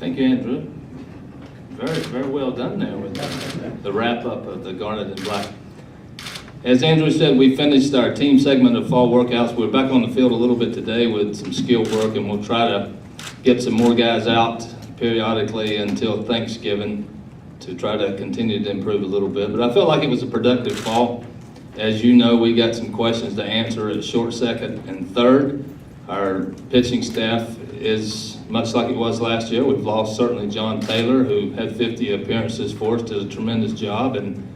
Thank you, Andrew. Very, very well done there with the wrap-up of the Garnet and Black. As Andrew said, we finished our team segment of fall workouts. We're back on the field a little bit today with some skill work, and we'll try to get some more guys out periodically until Thanksgiving to try to continue to improve a little bit. But I felt like it was a productive fall. As you know, we got some questions to answer at short, second, and third. Our pitching staff is much like it was last year. We've lost certainly John Taylor, who had 50 appearances for us, did a tremendous job, and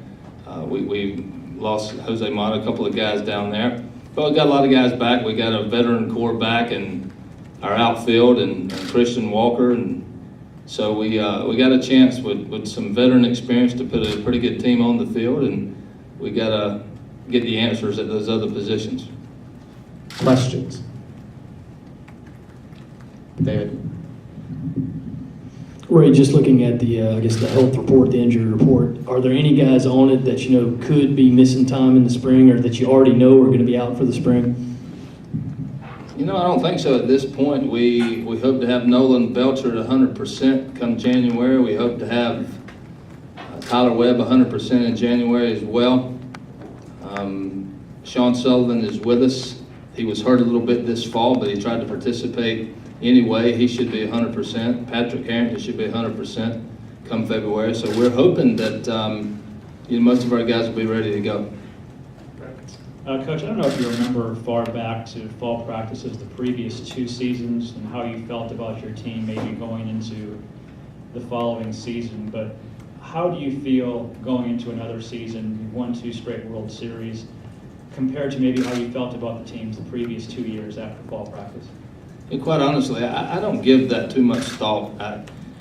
we lost Jose Mata, a couple of guys down there. But we got a lot of guys back. We got a veteran core back in our outfield and Christian Walker, and so we got a chance with some veteran experience to put a pretty good team on the field, and we got to get the answers at those other positions. Questions? David? Ray, just looking at the, I guess the health report, the injury report, are there any guys on it that you know could be missing time in the spring or that you already know are going to be out for the spring? You know, I don't think so at this point. We hope to have Nolan Belcher at 100% come January. We hope to have Tyler Webb 100% in January as well. Sean Sullivan is with us. He was hurt a little bit this fall, but he tried to participate anyway. He should be 100%. Patrick Harrington should be 100% come February. So we're hoping that most of our guys will be ready to go. Coach, I don't know if you remember far back to fall practices the previous 2 seasons and how you felt about your team maybe going into the following season, but how do you feel going into another season? You've won 2 straight World Series compared to maybe how you felt about the teams the previous 2 years after fall practice? And quite honestly, I don't give that too much thought.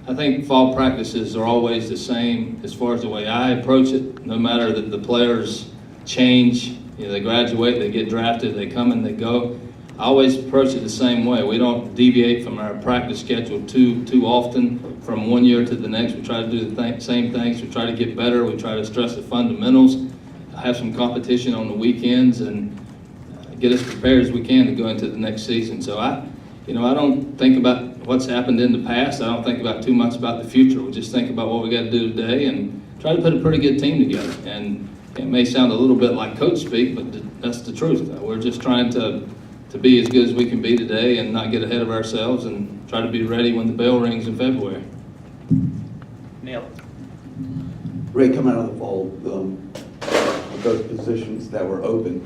I think fall practices are always the same as far as the way I approach it, no matter that the players change. You know, they graduate, they get drafted, they come and they go. I always approach it the same way. We don't deviate from our practice schedule too often from one year to the next. We try to do the same things. We try to get better. We try to stress the fundamentals, have some competition on the weekends, and get as prepared as we can to go into the next season. So I don't think about what's happened in the past. I don't think about too much about the future. We just think about what we got to do today and try to put a pretty good team together. And it may sound a little bit like coach speak, but that's the truth. We're just trying to be as good as we can be today and not get ahead of ourselves and try to be ready when the bell rings in February. Neil. Ray, coming out of the fall, with those positions that were open,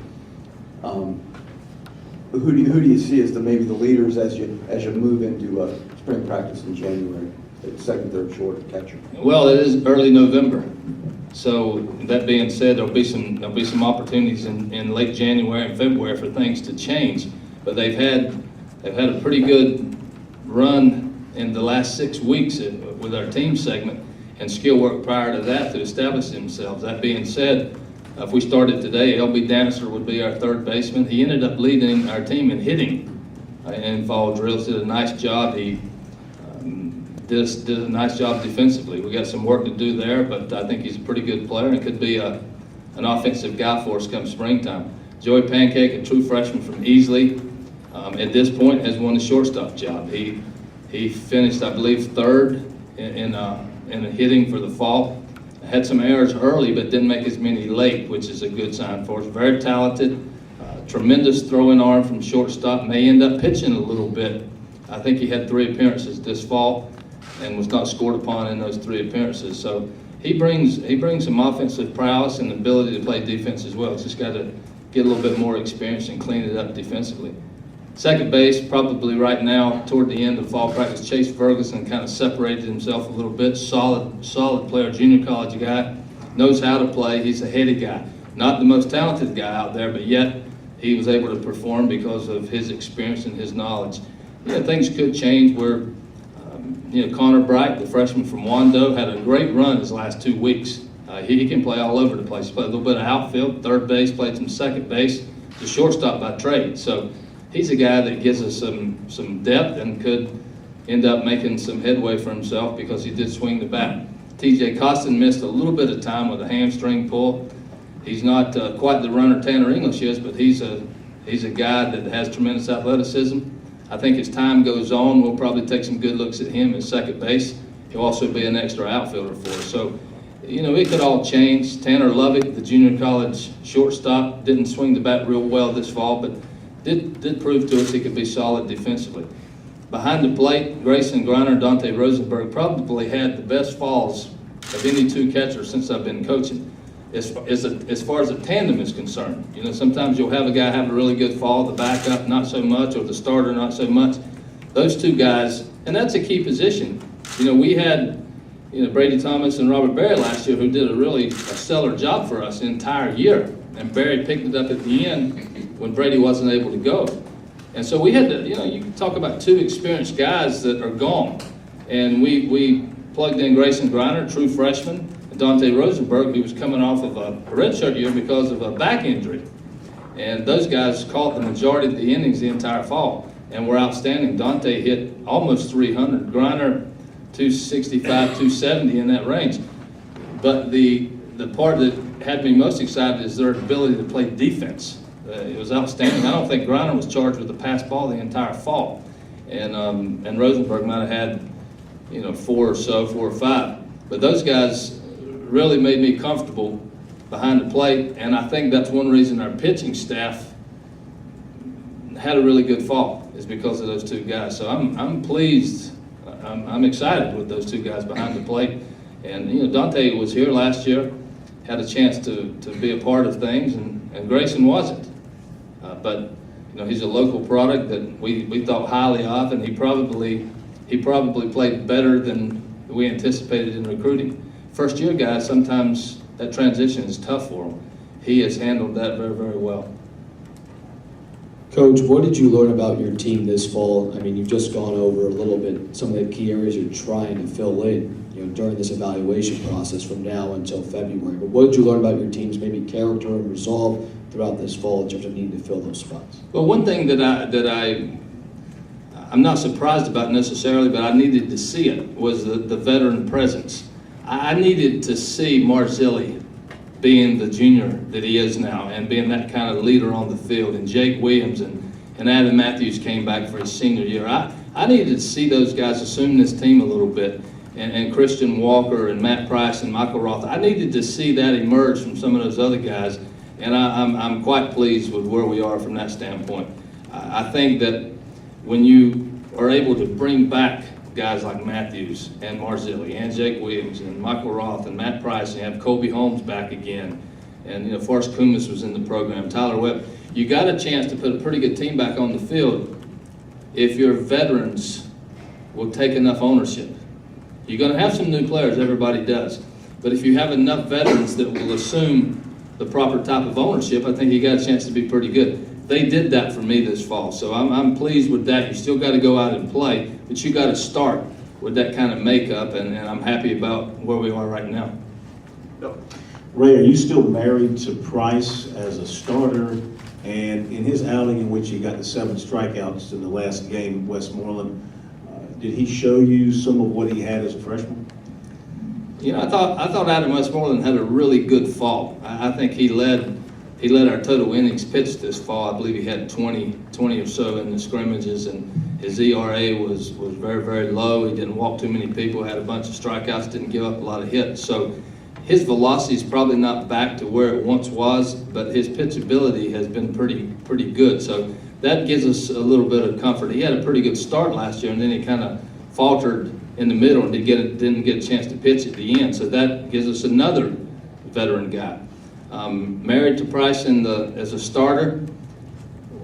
who do you see as maybe the leaders as you move into spring practice in January? Second, third, short, catcher. Well, it is early November, so that being said, there'll be some opportunities in late January and February for things to change. But they've had a pretty good run in the last 6 weeks with our team segment and skill work prior to that to establish themselves. That being said, if we started today, L.B. Dannister would be our third baseman. He ended up leading our team in hitting in fall drills. Did a nice job. He did a nice job defensively. We got some work to do there, but I think he's a pretty good player and could be an offensive guy for us come springtime. Joey Pancake, a true freshman from Easley, at this point has won the shortstop job. He finished, I believe, third in hitting for the fall. Had some errors early, but didn't make as many late, which is a good sign for us. Very talented, tremendous throwing arm from shortstop. May end up pitching a little bit. I think he had 3 appearances this fall and was not scored upon in those 3 appearances. So he brings some offensive prowess and ability to play defense as well. He's just got to get a little bit more experience and clean it up defensively. Second base, probably right now, toward the end of fall practice, Chase Ferguson kind of separated himself a little bit. Solid player, junior college guy, knows how to play. He's a heady guy. Not the most talented guy out there, but yet he was able to perform because of his experience and his knowledge. Yeah, things could change where, Connor Bright, the freshman from Wando, had a great run his last 2 weeks. He can play all over the place. He played a little bit of outfield, third base, played some second base, the shortstop by trade. So he's a guy that gives us some depth and could end up making some headway for himself because he did swing the bat. TJ Costin missed a little bit of time with a hamstring pull. He's not quite the runner Tanner English is, but he's a guy that has tremendous athleticism. I think as time goes on, we'll probably take some good looks at him at second base. He'll also be an extra outfielder for us. So, you know, it could all change. Tanner Lovett, the junior college shortstop, didn't swing the bat real well this fall, but did prove to us he could be solid defensively. Behind the plate, Grayson Griner and Dante Rosenberg probably had the best falls of any two catchers since I've been coaching. As far as a tandem is concerned, you know, sometimes you'll have a guy have a really good fall, the backup not so much, or the starter not so much. Those two guys, and that's a key position. You know, we had, you know, Brady Thomas and Robert Berry last year who did a stellar job for us the entire year. And Berry picked it up at the end when Brady wasn't able to go. And so we had to, you know, you can talk about two experienced guys that are gone. And we plugged in Grayson Griner, true freshman, and Dante Rosenberg, who was coming off of a redshirt year because of a back injury. And those guys caught the majority of the innings the entire fall and were outstanding. Dante hit almost 300. Griner, 265, 270 in that range. But the part that had me most excited is their ability to play defense. It was outstanding. I don't think Griner was charged with a pass ball the entire fall. And Rosenberg might have had, you know, 4 or 5. But those guys really made me comfortable behind the plate, and I think that's one reason our pitching staff had a really good fall, is because of those two guys. So I'm pleased. I'm excited with those two guys behind the plate. And, you know, Dante was here last year, had a chance to be a part of things, and Grayson wasn't. But, you know, he's a local product that we thought highly of, and he probably played better than we anticipated in recruiting. First year guys, sometimes that transition is tough for him. He has handled that very, very well. Coach, what did you learn about your team this fall? I mean, you've just gone over a little bit some of the key areas you're trying to fill in, you know, during this evaluation process from now until February. But what did you learn about your team's maybe character and resolve throughout this fall in terms of needing to fill those spots? Well, one thing that I'm not surprised about necessarily, but I needed to see it, was the veteran presence. I needed to see Marzilli being the junior that he is now and being that kind of leader on the field, and Jake Williams and Adam Matthews came back for his senior year. I needed to see those guys assume this team a little bit, and Christian Walker and Matt Price and Michael Roth. I needed to see that emerge from some of those other guys, and I'm quite pleased with where we are from that standpoint. I think that when you are able to bring back guys like Matthews and Marzilli and Jake Williams and Michael Roth and Matt Price, and you have Kobe Holmes back again, and, you know, Forrest Kumis was in the program, Tyler Webb. You got a chance to put a pretty good team back on the field if your veterans will take enough ownership. You're going to have some new players, everybody does, but if you have enough veterans that will assume the proper type of ownership, I think you got a chance to be pretty good. They did that for me this fall, so I'm pleased with that. You still got to go out and play, but you got to start with that kind of makeup, and I'm happy about where we are right now. Ray, are you still married to Price as a starter? And in his outing in which he got the 7 strikeouts in the last game at Westmoreland, did he show you some of what he had as a freshman? You know, I thought Adam Westmoreland had a really good fall. I think he led our total innings pitched this fall. I believe he had 20 or so in the scrimmages, and his ERA was very, very low. He didn't walk too many people, had a bunch of strikeouts, didn't give up a lot of hits. So his velocity is probably not back to where it once was, but his pitchability has been pretty good. So that gives us a little bit of comfort. He had a pretty good start last year, and then he kind of faltered in the middle and didn't get a chance to pitch at the end. So that gives us another veteran guy. Married to Price as a starter.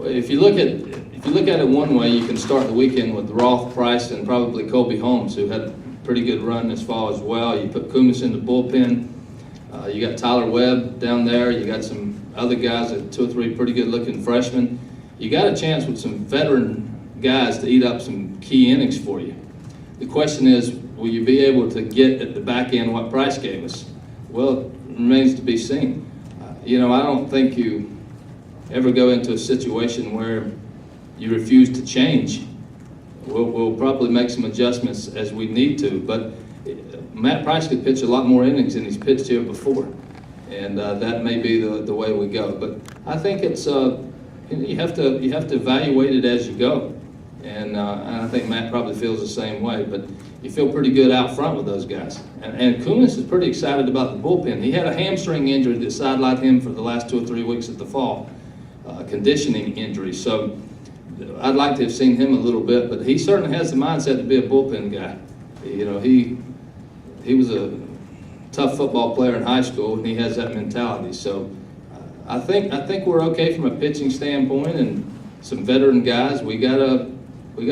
If you look at it one way, you can start the weekend with Roth, Price, and probably Kobe Holmes, who had a pretty good run this fall as well. You put Kumis in the bullpen. You got Tyler Webb down there. You got some other guys, 2 or 3 pretty good-looking freshmen. You got a chance with some veteran guys to eat up some key innings for you. The question is, will you be able to get at the back end what Price gave us? Well, it remains to be seen. You know, I don't think you ever go into a situation where you refuse to change. We'll probably make some adjustments as we need to, but Matt Price could pitch a lot more innings than he's pitched here before, and that may be the way we go. But I think it's you have to evaluate it as you go. And I think Matt probably feels the same way, but you feel pretty good out front with those guys. And Kunis is pretty excited about the bullpen. He had a hamstring injury that sidelined him for the last 2 or 3 weeks of the fall, conditioning injury. So I'd like to have seen him a little bit, but he certainly has the mindset to be a bullpen guy. You know, he was a tough football player in high school, and he has that mentality. So I think we're okay from a pitching standpoint, and some veteran guys. We gotta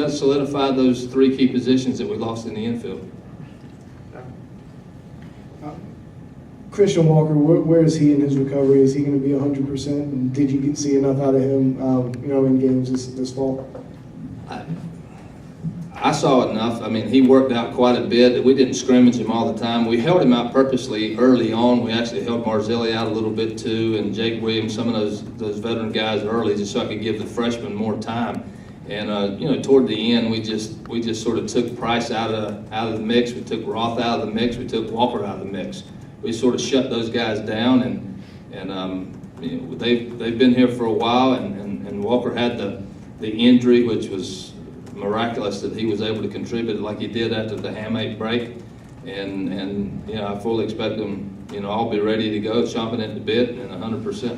solidify those 3 key positions that we lost in the infield. Christian Walker, where is he in his recovery? Is he going to be 100%? And did you see enough out of him, in games this fall? I saw enough. I mean, he worked out quite a bit. We didn't scrimmage him all the time. We held him out purposely early on. We actually held Marzilli out a little bit too, and Jake Williams, some of those veteran guys early, just so I could give the freshmen more time. And toward the end, we just sort of took Price out of the mix. We took Roth out of the mix. We took Walker out of the mix. We sort of shut those guys down, and they've been here for a while. And Walker had the injury, which was miraculous that he was able to contribute like he did after the hamate break. And I fully expect them. I'll be ready to go, chomping at the bit, and 100%.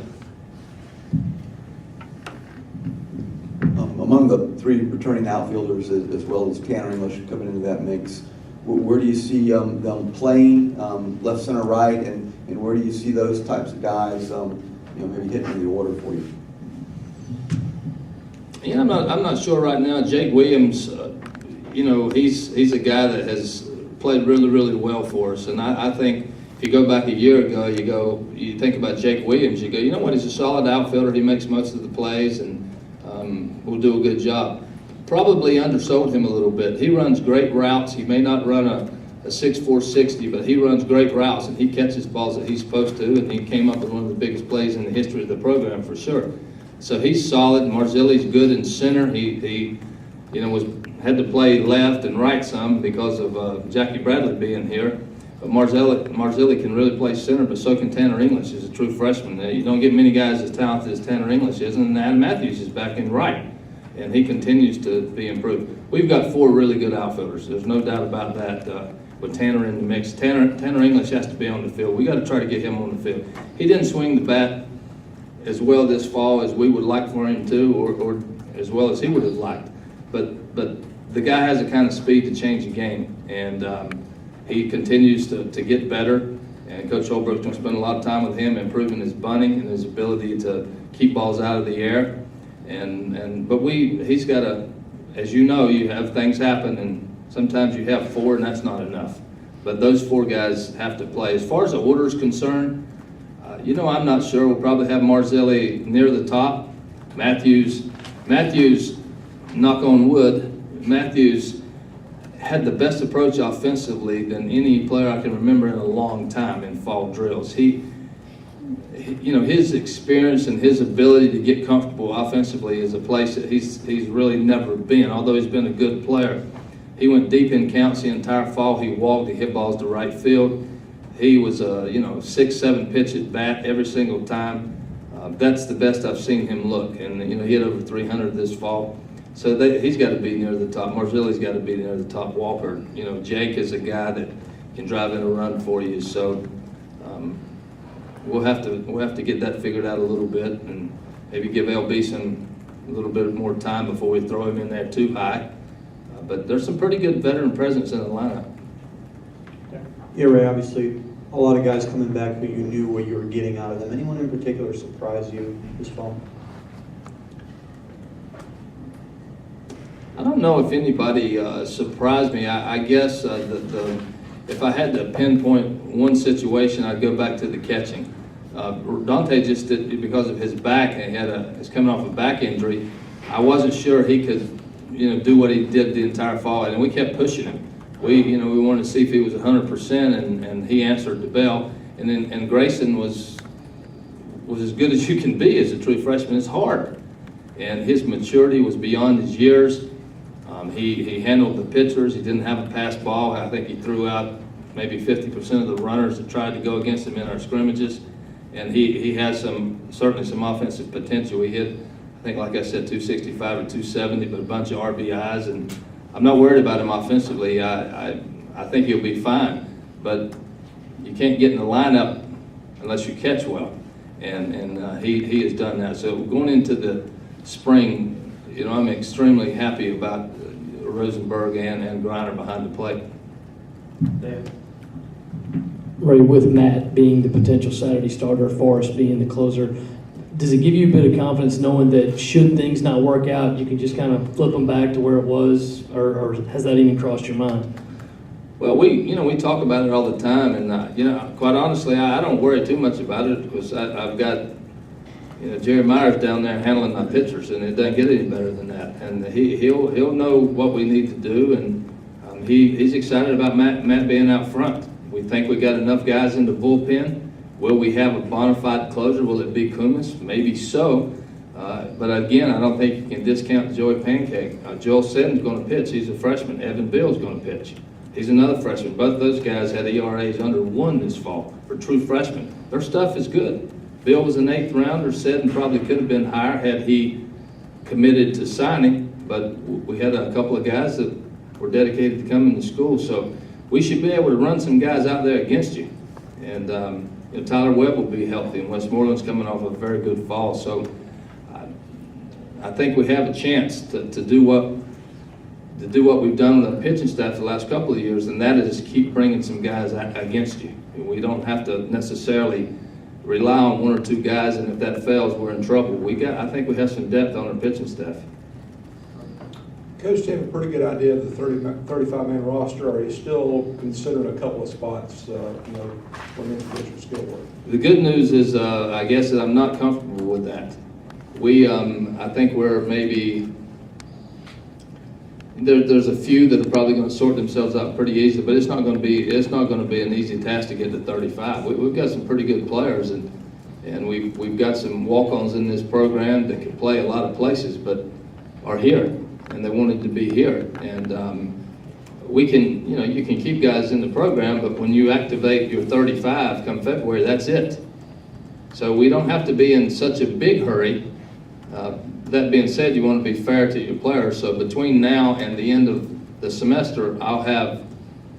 Among the 3 returning outfielders, as well as Tanner English coming into that mix, where do you see them playing, left, center, right, and where do you see those types of guys, maybe hitting the order for you? Yeah, I'm not sure right now. Jake Williams, he's a guy that has played really, really well for us, and I think if you go back a year ago, you think about Jake Williams, you go, you know what? He's a solid outfielder. He makes most of the plays, and will do a good job. Probably undersold him a little bit. He runs great routes. He may not run a 6'4", 60, but he runs great routes, and he catches balls that he's supposed to, and he came up with one of the biggest plays in the history of the program for sure. So he's solid. Marzilli's good in center. He had to play left and right some because of Jackie Bradley being here. But Marzilli can really play center, but so can Tanner English. He's a true freshman. You don't get many guys as talented as Tanner English is, and Adam Matthews is back in right, and he continues to be improved. We've got 4 really good outfielders. There's no doubt about that. With Tanner in the mix, Tanner English has to be on the field. We got to try to get him on the field. He didn't swing the bat as well this fall as we would like for him to, or as well as he would have liked. But the guy has the kind of speed to change the game, and he continues to get better. And Coach Holbrook's going to spend a lot of time with him, improving his bunting and his ability to keep balls out of the air. But he's got as you know, you have things happen, and sometimes you have 4, and that's not enough. But those 4 guys have to play. As far as the order is concerned, I'm not sure. We'll probably have Marzilli near the top. Matthews, knock on wood, Matthews had the best approach offensively than any player I can remember in a long time in fall drills. His experience and his ability to get comfortable offensively is a place that he's really never been, although he's been a good player. He went deep in counts the entire fall. He walked, he hit balls to right field. He was a 6-7 pitch at bat every single time. That's the best I've seen him look, and he hit over 300 this fall. So he's got to be near the top. Marzilli's got to be near the top. Walker, Jake is a guy that can drive in a run for you. So we'll have to get that figured out a little bit, and maybe give LB a little bit more time before we throw him in there too high. But there's some pretty good veteran presence in the lineup. Yeah, Ray, obviously a lot of guys coming back who you knew what you were getting out of them. Anyone in particular surprise you this fall? I don't know if anybody surprised me. I guess if I had to pinpoint one situation, I'd go back to the catching. Dante just did, because of his back, he's coming off a back injury. I wasn't sure he could, do what he did the entire fall, and we kept pushing him. We wanted to see if he was 100%, and he answered the bell. And Grayson was as good as you can be as a true freshman. It's hard, and his maturity was beyond his years. He handled the pitchers. He didn't have a pass ball. I think he threw out maybe 50% of the runners that tried to go against him in our scrimmages. And he has certainly some offensive potential. He hit think, like I said, 265 or 270, but a bunch of RBIs, and I'm not worried about him offensively. I think he'll be fine, but you can't get in the lineup unless you catch well, and he has done that. So going into the spring, you know, I'm extremely happy about Rosenberg and Griner behind the plate. Ray, with Matt being the potential Saturday starter, Forrest being the closer, does it give you a bit of confidence knowing that should things not work out, you can just kind of flip them back to where it was, or has that even crossed your mind? Well, we talk about it all the time, and quite honestly, I don't worry too much about it because I've got, Jerry Myers down there handling my pitchers, and it doesn't get any better than that. And he'll know what we need to do, and he's excited about Matt being out front. We think we got enough guys in the bullpen. Will we have a bona fide closer? Will it be Kumis? Maybe so. But again, I don't think you can discount Joey Pancake. Joel Seddon's going to pitch. He's a freshman. Evan Bill's going to pitch. He's another freshman. Both those guys had ERAs under 1 this fall for true freshmen. Their stuff is good. Bill was an 8th rounder. Seddon probably could have been higher had he committed to signing, but we had a couple of guys that were dedicated to coming to school. So we should be able to run some guys out there against you. And Tyler Webb will be healthy, and Westmoreland's coming off a very good fall. So I think we have a chance to do what we've done with our pitching staff the last couple of years, and that is keep bringing some guys against you. We don't have to necessarily rely on 1 or 2 guys, and if that fails, we're in trouble. I think we have some depth on our pitching staff. Coach, do you have a pretty good idea of the 35-man roster, or are you still considering a couple of spots, for individual skill work? The good news is, I guess, that I'm not comfortable with that. I think we're maybe, there's a few that are probably going to sort themselves out pretty easily, but it's not going to be an easy task to get to 35. We've got some pretty good players, and we've got some walk-ons in this program that can play a lot of places, but are here, and they wanted to be here. And we can, you can keep guys in the program, but when you activate your 35 come February, that's it. So we don't have to be in such a big hurry. That being said, you want to be fair to your players. So between now and the end of the semester, I'll have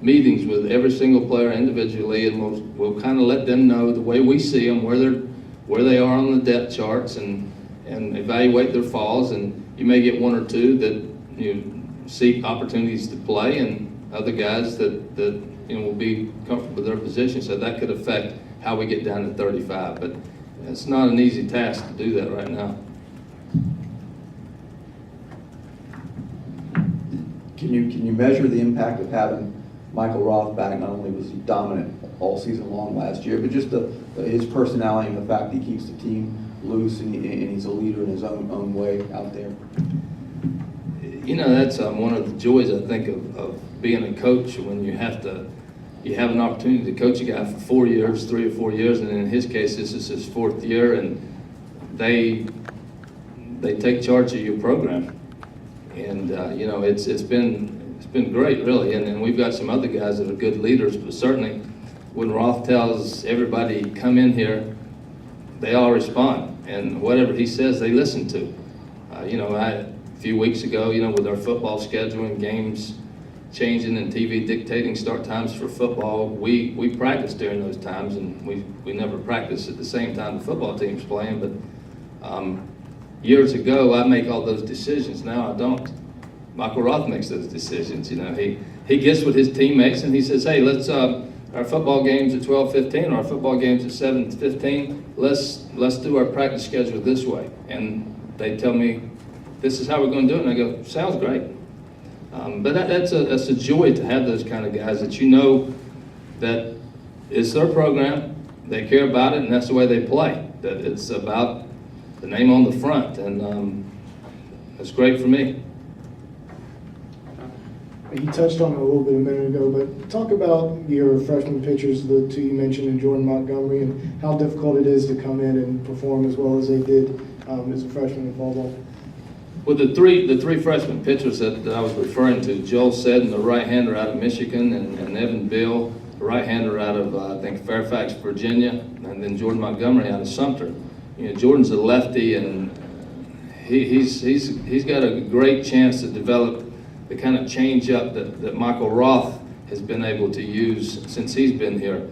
meetings with every single player individually, and we'll kind of let them know the way we see them, where they are on the depth charts, and evaluate their falls. And you may get 1 or 2 that seek opportunities to play, and other guys that will be comfortable with their position. So that could affect how we get down to 35. But it's not an easy task to do that right now. Can you measure the impact of having Michael Roth back? Not only was he dominant all season long last year, but just his personality and the fact that he keeps the team loose and he's a leader in his own way out there. That's one of the joys, I think, of being a coach, when you have an opportunity to coach a guy for 4 years, 3 or 4 years, and in his case, this is his 4th year, and they take charge of your program. And it's been great, really, and we've got some other guys that are good leaders. But certainly, when Roth tells everybody come in here, they all respond, and whatever he says, they listen to. A few weeks ago, with our football schedule and games changing and TV dictating start times for football, we practice during those times, and we never practice at the same time the football team's playing. But years ago, I make all those decisions. Now I don't. Michael Roth makes those decisions. He gets with his teammates and he says, "Hey, let's our football game's at 12:15, or our football game's at 7:15. Let's do our practice schedule this way." And they tell me, "This is how we're going to do it." And I go, "Sounds great." But that's a joy to have those kind of guys that that it's their program, they care about it, and that's the way they play. That it's about the name on the front, and it's great for me. You touched on it a little bit a minute ago, but talk about your freshman pitchers, the 2 you mentioned, in Jordan Montgomery, and how difficult it is to come in and perform as well as they did as a freshman in fall ball. Well, the three freshman pitchers that I was referring to, Joel Seddon, the right-hander out of Michigan, and Evan Bill, the right-hander out of, I think, Fairfax, Virginia, and then Jordan Montgomery out of Sumter. Jordan's a lefty, and he's got a great chance to develop the kind of change-up that Michael Roth has been able to use since he's been here.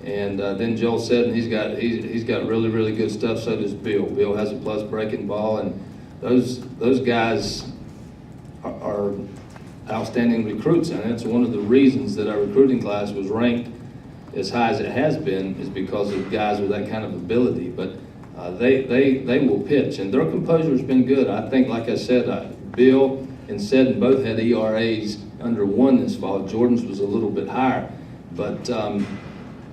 And then Joel Seddon, he's got really, really good stuff. So does Bill. Bill has a plus breaking ball, and those guys are outstanding recruits. And that's one of the reasons that our recruiting class was ranked as high as it has been, is because of guys with that kind of ability. But they will pitch, and their composure has been good. I think, like I said, Bill and Seddon both had ERAs under 1 this fall. Jordan's was a little bit higher, but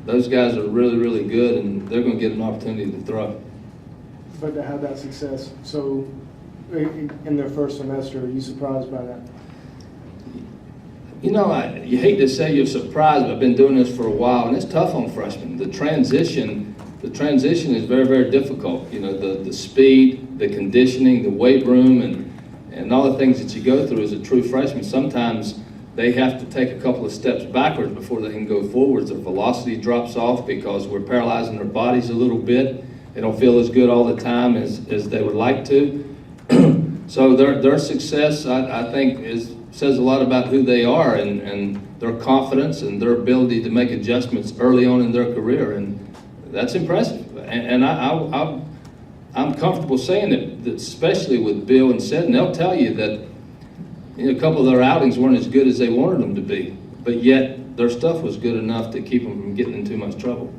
those guys are really, really good, and they're going to get an opportunity to throw. But to have that success, so in their first semester, are you surprised by that? You know, you hate to say you're surprised, but I've been doing this for a while, and it's tough on freshmen. The transition is very, very difficult. You know, the speed, the conditioning, the weight room, and all the things that you go through as a true freshman. Sometimes they have to take a couple of steps backwards before they can go forwards. Their velocity drops off because we're paralyzing their bodies a little bit. They don't feel as good all the time as they would like to. So their success, I think, says a lot about who they are and their confidence and their ability to make adjustments early on in their career, and that's impressive. And I'm comfortable saying that especially with Bill and Seddon, they'll tell you that a couple of their outings weren't as good as they wanted them to be, but yet their stuff was good enough to keep them from getting in too much trouble.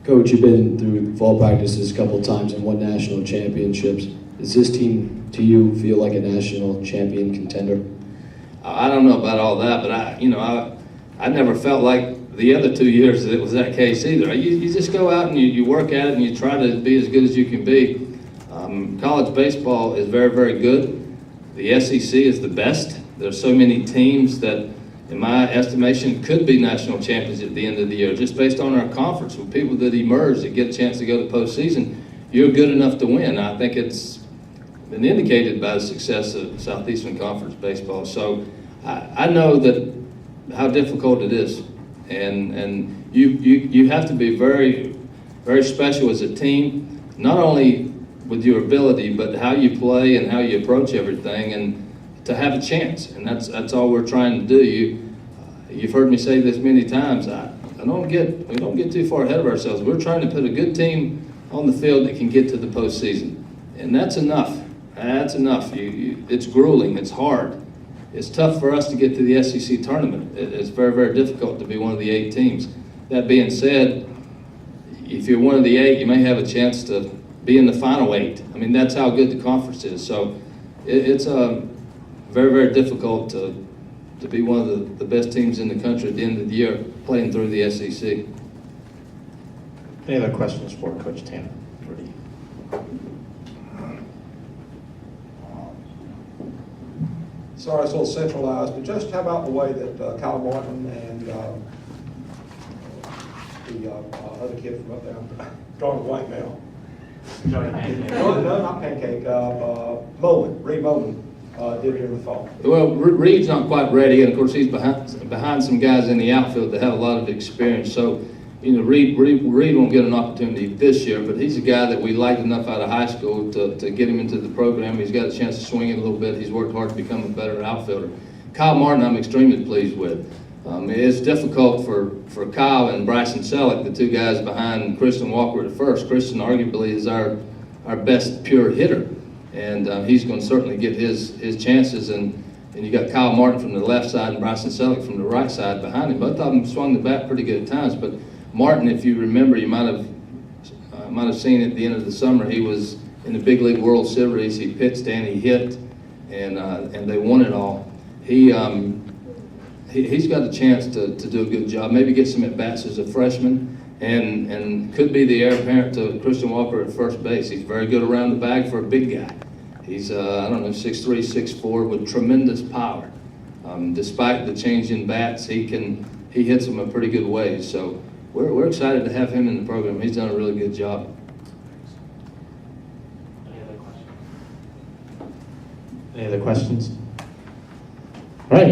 Coach, you've been through fall practices a couple of times and won national championships. Does this team, to you, feel like a national champion contender? I don't know about all that, but I never felt like the other 2 years that it was that case either. You just go out and you work at it and you try to be as good as you can be. College baseball is very, very good. The SEC is the best. There's so many teams that, in my estimation, could be national champions at the end of the year, just based on our conference. With people that emerge that get a chance to go to postseason, you're good enough to win. I think it's been indicated by the success of Southeastern Conference baseball. So I know that how difficult it is, and you have to be very, very special as a team, not only with your ability, but how you play and how you approach everything, and to have a chance. And that's all we're trying to do. You've heard me say this many times. We don't get too far ahead of ourselves. We're trying to put a good team on the field that can get to the postseason, and that's enough. That's enough. It's grueling. It's hard. It's tough for us to get to the SEC tournament. It's very, very difficult to be one of the 8 teams. That being said, if you're one of the 8, you may have a chance to be in the final 8. I mean, that's how good the conference is. So it's very, very difficult to be one of the best teams in the country at the end of the year playing through the SEC. Any other questions for Coach Tanner? Sorry, it's a little centralized, but just how about the way that Kyle Martin and the other kid from up there, I'm drawing a blank now. No, not Pancake, Reed Bowman did during the fall. Well, Reed's not quite ready, and of course he's behind some guys in the outfield that have a lot of experience. So, Reed won't get an opportunity this year, but he's a guy that we liked enough out of high school to get him into the program. He's got a chance to swing it a little bit. He's worked hard to become a better outfielder. Kyle Martin, I'm extremely pleased with. It's difficult for Kyle and Bryson Selleck, the 2 guys behind Christian Walker at first. Christian arguably is our best pure hitter, and he's going to certainly get his chances. And you got Kyle Martin from the left side and Bryson Selleck from the right side behind him. Both of them swung the bat pretty good at times, but Martin, if you remember, you might have seen at the end of the summer, he was in the Big League World Series. He pitched and he hit, and they won it all. He's got a chance to do a good job, maybe get some at-bats as a freshman, and could be the heir apparent to Christian Walker at first base. He's very good around the bag for a big guy. He's, 6'3", 6'4", with tremendous power. Despite the change in bats, he hits them a pretty good way. So we're excited to have him in the program. He's done a really good job. Any other questions? All right.